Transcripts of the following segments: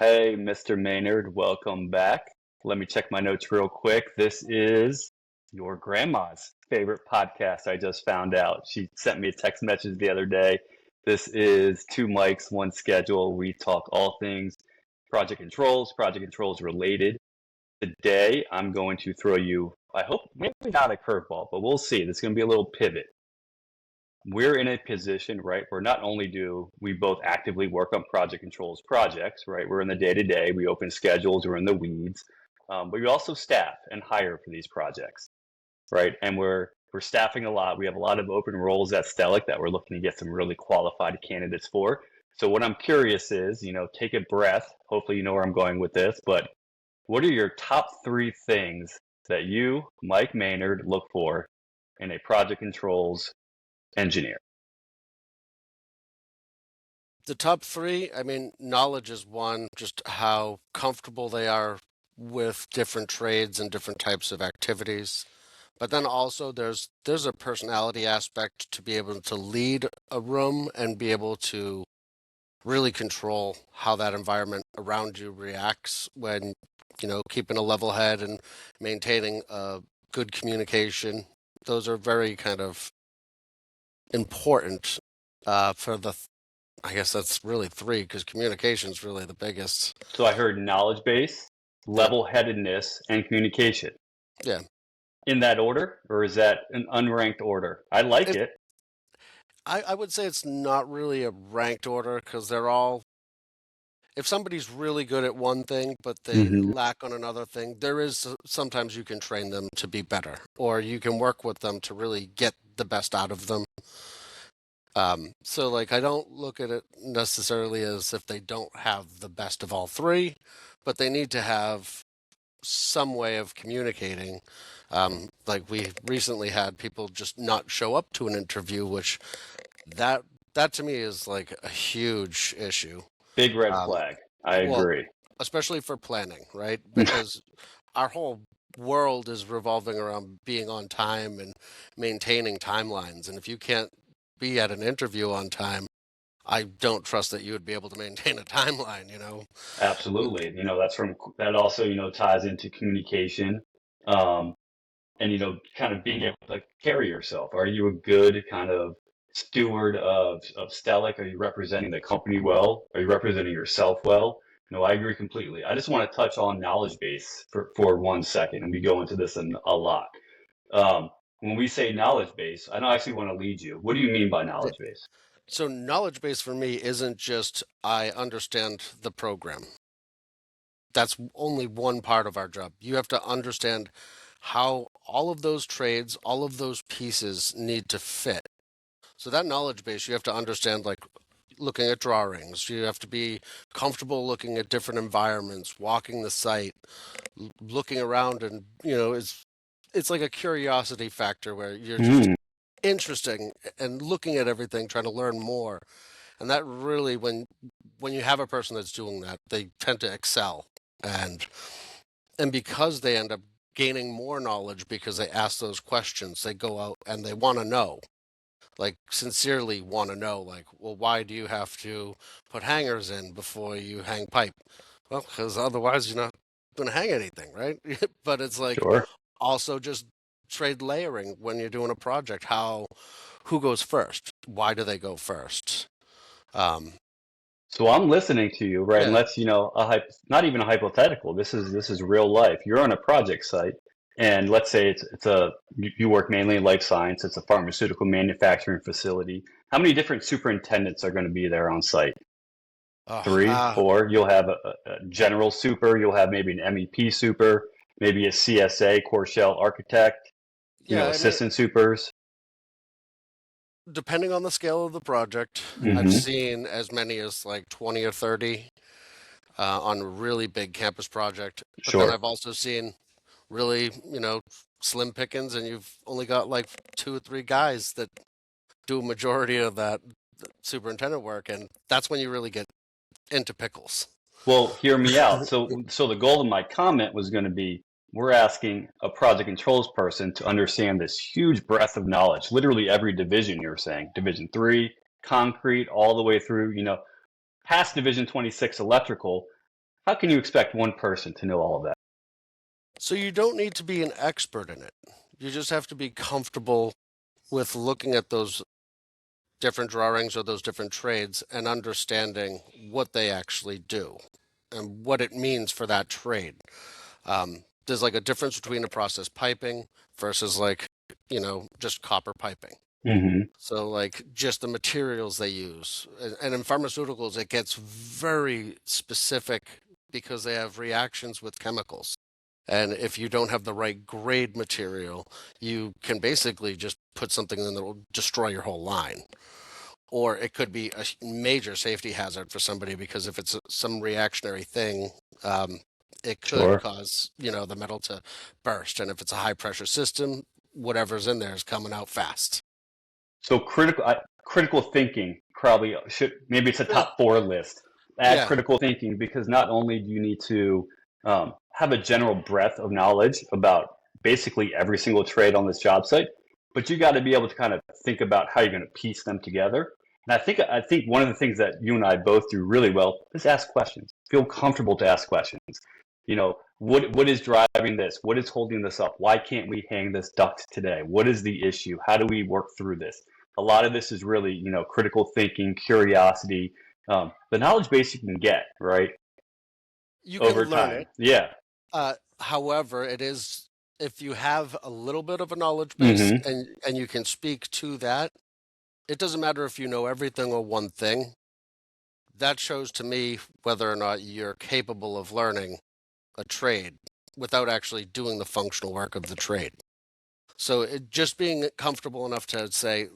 Hey, Mr. Maynard, welcome back. Let me check my notes real quick. This is your grandma's favorite podcast, I just found out. She sent me a text message the other day. This is Two Mics, One Schedule. We talk all things project controls related. Today, I'm going to throw you, I hope, maybe not a curveball, but we'll see. This is going to be a little pivot. We're in a position, right, where not only do we both actively work on project controls projects, right? We're in the day to day, we open schedules, we're in the weeds, but we also staff and hire for these projects, right? And we're staffing a lot. We have a lot of open roles at Stelic that we're looking to get some really qualified candidates for. So what I'm curious is, take a breath. Hopefully, you know where I'm going with this, but what are your top three things that you, Mike Maynard, look for in a project controls engineer? The top three, I mean, knowledge is one, just how comfortable they are with different trades and different types of activities. But then also there's a personality aspect to be able to lead a room and be able to really control how that environment around you reacts when, keeping a level head and maintaining a good communication. Those are very kind of important for I guess that's really three because communication is really the biggest. So I heard knowledge base, Yeah, level headedness, and communication. yeah. In that order, or is that an unranked order? I like It, it. I would say it's not really a ranked order because they're all. If somebody's really good at one thing but they Hmm. lack on another thing, there is sometimes you can train them to be better, or you can work with them to really get the best out of them. So like I don't look at it necessarily as if they don't have the best of all three, but they need to have some way of communicating. Like we recently had people just not show up to an interview, which that that to me is like a huge issue. Big red Um, flag. I well, agree. especially for planning, right? Because our whole world is revolving around being on time and maintaining timelines. And if you can't be at an interview on time, I don't trust that you would be able to maintain a timeline. Absolutely. That also, ties into communication. Um, and kind of being able to carry yourself. Are you a good kind of steward of Stelic? Are you representing the company well? Are you representing yourself well? No, I agree completely. I just want to touch on knowledge base for 1 second, and we go into this a lot. When we say knowledge base, I don't actually want to lead you. What do you mean by knowledge base? So knowledge base for me isn't just I understand the program. That's only one part of our job. You have to understand how all of those trades, all of those pieces need to fit. So that knowledge base, you have to understand like looking at drawings. You have to be comfortable looking at different environments, walking the site, looking around and, it's like a curiosity factor where you're just Mm, interesting and looking at everything, trying to learn more. And that really, when you have a person that's doing that, they tend to excel, and because they end up gaining more knowledge because they ask those questions, they go out and they want to know, like sincerely want to know, like, well, why do you have to put hangers in before you hang pipe? Well, because otherwise you're not going to hang anything, right? But it's like sure. also just trade layering when you're doing a project. Who goes first? Why do they go first? Um, So I'm listening to you, right? And yeah, let's, not even a hypothetical. This is real life. You're on a project site, and let's say you work mainly in life science. It's a pharmaceutical manufacturing facility. How many different superintendents are going to be there on site? uh, Three, uh, four. You'll have a general super. You'll have maybe an MEP super, maybe a CSA, core shell architect. yeah. I mean, Assistant supers. depending on the scale of the project, I've Hmm. seen as many as like 20 or 30 on a really big campus project. But then Sure. I've also seen really, slim pickings, and you've only got like two or three guys that do a majority of that superintendent work, and that's when you really get into pickles. Well, hear me out. So the goal of my comment was going to be we're asking a project controls person to understand this huge breadth of knowledge, literally every division you're saying, Division 3, concrete, all the way through, past Division 26 electrical. how can you expect one person to know all of that? So you don't need to be an expert in it. You just have to be comfortable with looking at those different drawings or those different trades and understanding what they actually do and what it means for that trade. There's like a difference between a process piping versus like, just copper piping. Mm-hmm. So like just the materials they use. And in pharmaceuticals, it gets very specific because they have reactions with chemicals. And if you don't have the right grade material, you can basically just put something in that will destroy your whole line. Or it could be a major safety hazard for somebody because if it's some reactionary thing, it could Sure. cause, the metal to burst. And if it's a high pressure system, whatever's in there is coming out fast. So critical thinking probably should, maybe it's a Yeah. top 4 list. Add Yeah. critical thinking because not only do you need to have a general breadth of knowledge about basically every single trade on this job site, but you got to be able to kind of think about how you're going to piece them together. And I think one of the things that you and I both do really well is ask questions. Feel comfortable to ask questions. What is driving this? What is holding this up? Why can't we hang this duct today? What is the issue? How do we work through this? A lot of this is really, critical thinking, curiosity, the knowledge base you can get, right? You can Over learn time. it. Yeah. However, it is if you have a little bit of a knowledge base Mm-hmm. and you can speak to that, it doesn't matter if you know everything or one thing. That shows to me whether or not you're capable of learning a trade without actually doing the functional work of the trade. So just being comfortable enough to say,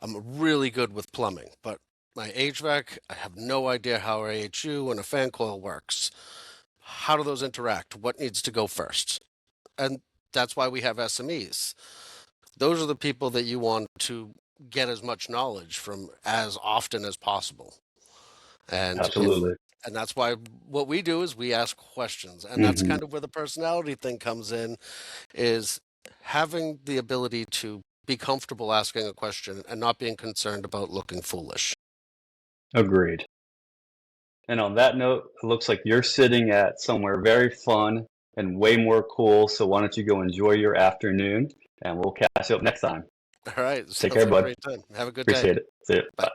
I'm really good with plumbing, but my HVAC, I have no idea how a AHU and a fan coil works. How do those interact? What needs to go first? And that's why we have SMEs. Those are the people that you want to get as much knowledge from as often as possible. Absolutely. And that's why what we do is we ask questions. And that's Mm-hmm. kind of where the personality thing comes in, is having the ability to be comfortable asking a question and not being concerned about looking foolish. Agreed. And on that note, it looks like you're sitting at somewhere very fun and way more cool. So why don't you go enjoy your afternoon and we'll catch up next time. All right. Take Sounds care, like a bud. great time. Have a good day. Appreciate it. See you. Bye. Bye.